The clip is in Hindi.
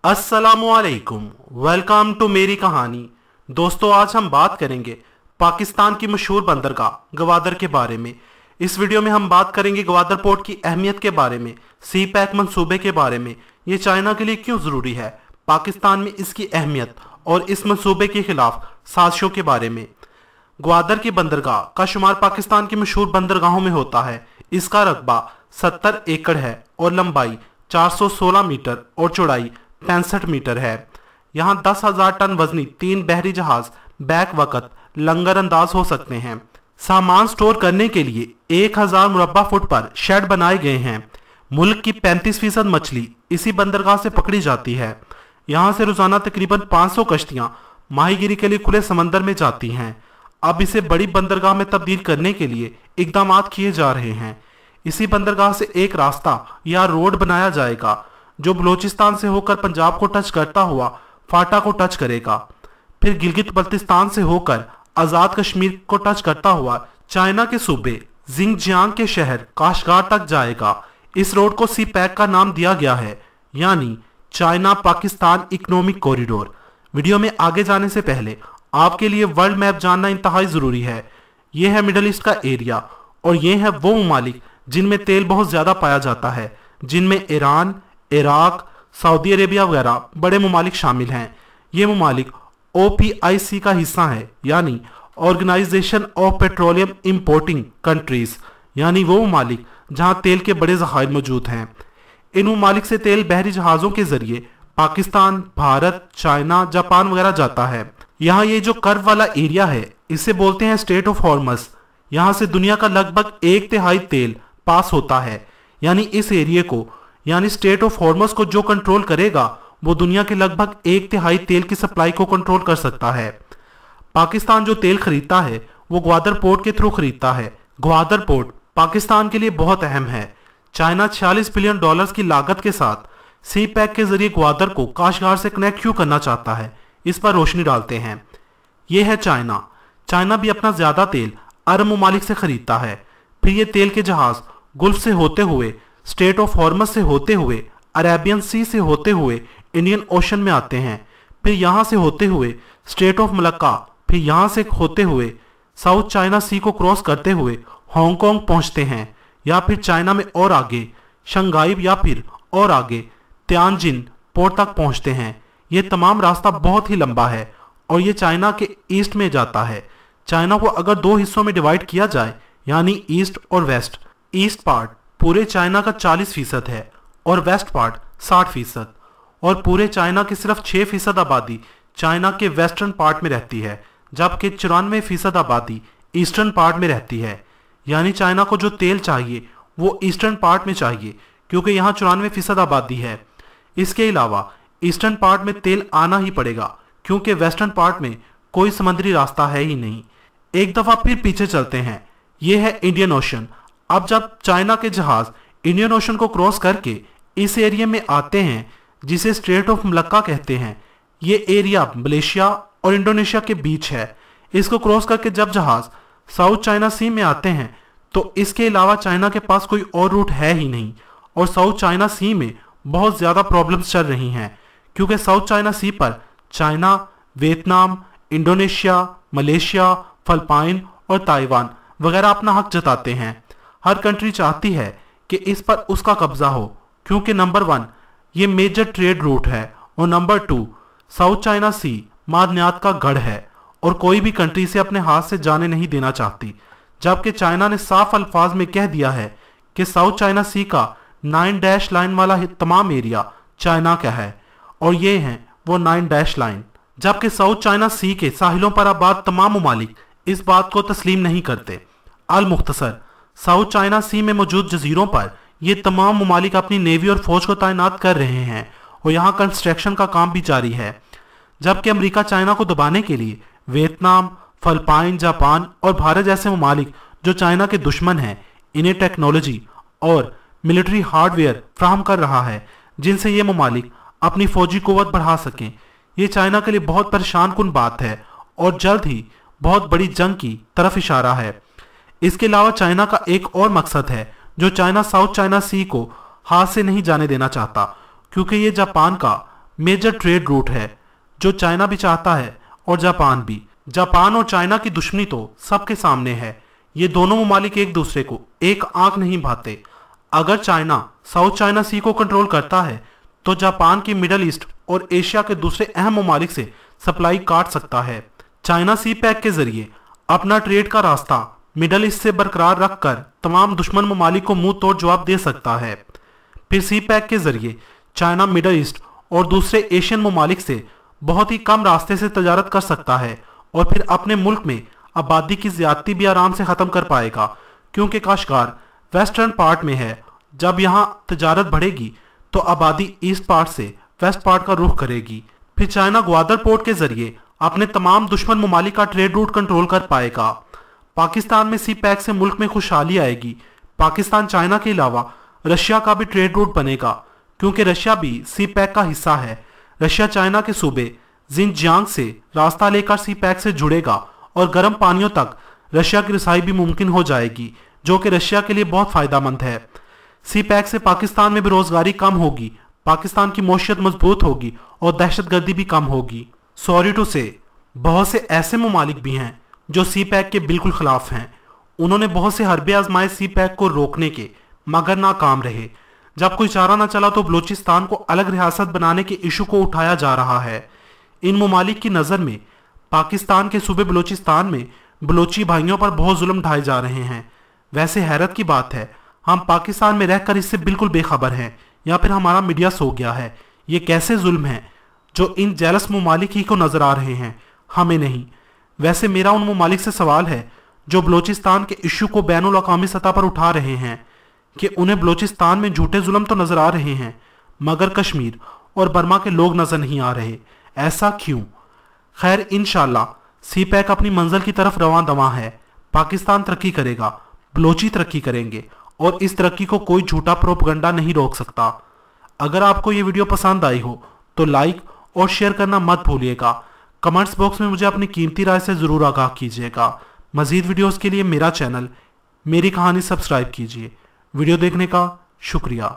अस्सलामुअलैकुम, वेलकम टू मेरी कहानी। दोस्तों, आज हम बात करेंगे पाकिस्तान की मशहूर बंदरगाह ग्वादर के बारे में। इस वीडियो में हम बात करेंगे ग्वादर पोर्ट की अहमियत के बारे में, सी पैक मंसूबे के बारे में, ये चाइना के लिए क्यों ज़रूरी है, पाकिस्तान में इसकी अहमियत और इस मंसूबे के खिलाफ साजिशों के बारे में। ग्वादर की बंदरगाह का शुमार पाकिस्तान की मशहूर बंदरगाहों में होता है। इसका रकबा 70 एकड़ है और लंबाई 416 मीटर और चौड़ाई 65 मीटर है। यहाँ 10,000 टन वजनी 3 बहरी जहाज बैक वक्त लंगर अंदाज हो सकते हैं। सामान स्टोर करने के लिए 1000 मुरब्बा फुट पर शेड बनाए गए हैं। मुल्क की 35% मछली इसी बंदरगाह से पकड़ी जाती है। यहाँ से रोजाना तकरीबन 500 कश्तियाँ माहीगिरी के लिए खुले समंदर में जाती हैं। अब इसे बड़ी बंदरगाह में तब्दील करने के लिए इकदाम किए जा रहे हैं। इसी बंदरगाह से एक रास्ता या रोड बनाया जाएगा जो बलोचिस्तान से होकर पंजाब को टच करता हुआ फाटा को टच करेगा, फिर गिलगित बल्तिस्तान से होकर आज़ाद कश्मीर को टच करता हुआ चाइना के सूबे जिंगजियांग के शहर काशगार तक जाएगा। इस रोड को सी पैक का नाम दिया गया है, यानी China Pakistan economic corridor. Video में आगे जाने से पहले आपके लिए वर्ल्ड मैप जानना इंतहाई ज़रूरी है। यह है मिडल ईस्ट का एरिया और ये है वो ममालिक जिनमें तेल बहुत ज़्यादा पाया जाता है, जिनमें ईरान, इराक, सऊदी अरेबिया वगैरह बड़े ममालिक शामिल हैं। ये ममालिक OPIC का हिस्सा है, यानी organization of petroleum importing countries, यानी वो ममालिक जहाँ तेल के बड़े ज़खायर मौजूद हैं। इन ममालिक से तेल बहरी जहाज़ों के जरिए पाकिस्तान, भारत, चाइना, जापान वगैरह जाता है। यहाँ ये जो कर्व वाला एरिया है इसे बोलते हैं स्टेट ऑफ हॉर्मस। यहाँ से दुनिया का लगभग 1/3 तेल पास होता है, यानी इस एरिया को, यानी स्टेट ऑफ हॉर्मस को जो कंट्रोल करेगा वो दुनिया के लगभग 1/3 तेल की सप्लाई को कंट्रोल कर सकता है। पाकिस्तान जो तेल खरीदता है वो ग्वादर पोर्ट के थ्रू खरीदता है। ग्वादर पोर्ट पाकिस्तान के लिए बहुत अहम है। चाइना $46 बिलियन की लागत के साथ सी पैक के जरिए ग्वादर को काशगार से कनेक्ट क्यों करना चाहता है, इस पर रोशनी डालते हैं। ये है चाइना। चाइना भी अपना ज्यादा तेल अरब ममालिक से खरीदता है। फिर ये तेल के जहाज गुल्फ से होते हुए, स्टेट ऑफ हॉर्मस से होते हुए, अरेबियन सी से होते हुए इंडियन ओशन में आते हैं। फिर यहाँ से होते हुए स्टेट ऑफ मलक्का, फिर यहाँ से होते हुए साउथ चाइना सी को क्रॉस करते हुए हांगकांग पहुँचते हैं, या फिर चाइना में और आगे शंघाई, या फिर और आगे तियानजिन पोर्ट तक पहुँचते हैं। ये तमाम रास्ता बहुत ही लंबा है और ये चाइना के ईस्ट में जाता है। चाइना को अगर 2 हिस्सों में डिवाइड किया जाए, यानी ईस्ट और वेस्ट, ईस्ट पार्ट पूरे चाइना का 40% है और वेस्ट पार्ट 60%, और पूरे चाइना की सिर्फ 6% आबादी चाइना के वेस्टर्न पार्ट में रहती है, जबकि 94% आबादी ईस्टर्न पार्ट में रहती है। यानी चाइना को जो तेल चाहिए वो ईस्टर्न पार्ट में चाहिए, क्योंकि यहाँ 94% आबादी है। इसके अलावा ईस्टर्न पार्ट में तेल आना ही पड़ेगा, क्योंकि वेस्टर्न पार्ट में कोई समुद्री रास्ता है ही नहीं। एक दफ़ा फिर पीछे चलते हैं, ये है इंडियन ओशन। अब जब चाइना के जहाज इंडियन ओशन को क्रॉस करके इस एरिया में आते हैं जिसे स्ट्रेट ऑफ मलक्का कहते हैं, ये एरिया मलेशिया और इंडोनेशिया के बीच है। इसको क्रॉस करके जब जहाज साउथ चाइना सी में आते हैं तो इसके अलावा चाइना के पास कोई और रूट है ही नहीं, और साउथ चाइना सी में बहुत ज़्यादा प्रॉब्लम्स चल रही हैं, क्योंकि साउथ चाइना सी पर China, Vietnam, Indonesia, Malaysia, Philippine और ताइवान वगैरह अपना हक जताते हैं। हर कंट्री चाहती है कि इस पर उसका कब्जा हो, क्योंकि नंबर 1 ये मेजर ट्रेड रूट है, और नंबर 2 साउथ चाइना सी मादनियात का गढ़ है और कोई भी कंट्री इसे अपने हाथ से जाने नहीं देना चाहती। जबकि चाइना ने साफ अल्फाज में कह दिया है कि साउथ चाइना सी का 9 डैश लाइन वाला तमाम एरिया चाइना का है, और ये हैं वो 9 डैश लाइन। जबकि साउथ चाइना सी के साहिलों पर आबाद तमाम ममालिक इस बात को तस्लीम नहीं करते। अल मुख्तसर साउथ चाइना सी में मौजूद जजीरों पर ये तमाम ममालिक अपनी नेवी और फौज को तैनात कर रहे हैं और यहाँ कंस्ट्रक्शन का काम भी जारी है। जबकि अमेरिका चाइना को दबाने के लिए वियतनाम, फिलिपाइन, जापान और भारत जैसे ममालिक जो चाइना के दुश्मन हैं, इन्हें टेक्नोलॉजी और मिलिट्री हार्डवेयर फ्राहम कर रहा है, जिनसे ये ममालिक अपनी फौजी कुव्वत बढ़ा सकें। ये चाइना के लिए बहुत परेशान कुन बात है और जल्द ही बहुत बड़ी जंग की तरफ इशारा है। इसके अलावा चाइना का एक और मकसद है जो चाइना साउथ चाइना सी को हाथ से नहीं जाने देना चाहता, क्योंकि ये जापान का मेजर ट्रेड रूट है जो चाइना भी चाहता है और जापान भी। जापान और चाइना की दुश्मनी तो सबके सामने है। ये दोनों ममालिक एक दूसरे को एक आंख नहीं भाते। अगर चाइना साउथ चाइना सी को कंट्रोल करता है तो जापान की मिडल ईस्ट और एशिया के दूसरे अहम ममालिक से सप्लाई काट सकता है। चाइना सी पैक के जरिए अपना ट्रेड का रास्ता मिडल ईस्ट से बरकरार रखकर तमाम दुश्मन ममालिक को मुंह तोड़ जवाब दे सकता है। फिर सी पैक के जरिए चाइना मिडल ईस्ट और दूसरे एशियन ममालिक से बहुत ही कम रास्ते से तजारत कर सकता है और फिर अपने मुल्क में आबादी की ज्यादती भी आराम से खत्म कर पाएगा, क्योंकि काश्गार वेस्टर्न पार्ट में है। जब यहाँ तजारत बढ़ेगी तो आबादी ईस्ट पार्ट से वेस्ट पार्ट का रुख करेगी। फिर चाइना ग्वादर पोर्ट के जरिए अपने तमाम दुश्मन ममालिक का ट्रेड रूट कंट्रोल कर पाएगा। पाकिस्तान में सी पैक से मुल्क में खुशहाली आएगी। पाकिस्तान चाइना के अलावा रशिया का भी ट्रेड रूट बनेगा, क्योंकि रशिया भी सी पैक का हिस्सा है। रशिया चाइना के सूबे जिनजियांग से रास्ता लेकर सी पैक से जुड़ेगा और गर्म पानियों तक रशिया की रसाई भी मुमकिन हो जाएगी, जो कि रशिया के लिए बहुत फायदेमंद है। सी पैक से पाकिस्तान में बेरोजगारी कम होगी, पाकिस्तान की मौशियत मजबूत होगी और दहशतगर्दी भी कम होगी। सॉरी टू से बहुत से ऐसे ममालिक भी हैं जो सी पैक के बिल्कुल खिलाफ हैं। उन्होंने बहुत से हरबे आजमाए सी पैक को रोकने के, मगर नाकाम रहे। जब कोई चारा न चला तो बलूचिस्तान को अलग रियासत बनाने के इशू को उठाया जा रहा है। इन ममालिक की नज़र में पाकिस्तान के सूबे बलूचिस्तान में बलोची भाइयों पर बहुत जुल्म ढाए जा रहे हैं। वैसे हैरत की बात है, हम पाकिस्तान में रहकर इससे बिल्कुल बेखबर हैं, या फिर हमारा मीडिया सो गया है। ये कैसे जुल्म है जो इन जेलस ममालिक ही को नजर आ रहे हैं, हमें नहीं। वैसे मेरा उन ममालिक से सवाल है जो बलूचिस्तान के इशू को बैनुल अक़वामी सतह पर उठा रहे हैं कि उन्हें बलूचिस्तान में झूठे जुल्म तो नजर आ रहे हैं, मगर कश्मीर और बर्मा के लोग नजर नहीं आ रहे। ऐसा क्यों? खैर, इंशाल्लाह सी पैक अपनी मंजिल की तरफ रवां दवां है। पाकिस्तान तरक्की करेगा, बलोची तरक्की करेंगे और इस तरक्की को कोई झूठा प्रोपगंडा नहीं रोक सकता। अगर आपको ये वीडियो पसंद आई हो तो लाइक और शेयर करना मत भूलिएगा। कमेंट्स बॉक्स में मुझे अपनी कीमती राय से ज़रूर आगाह कीजिएगा। मज़ीद वीडियोज़ के लिए मेरा चैनल मेरी कहानी सब्सक्राइब कीजिए। वीडियो देखने का शुक्रिया।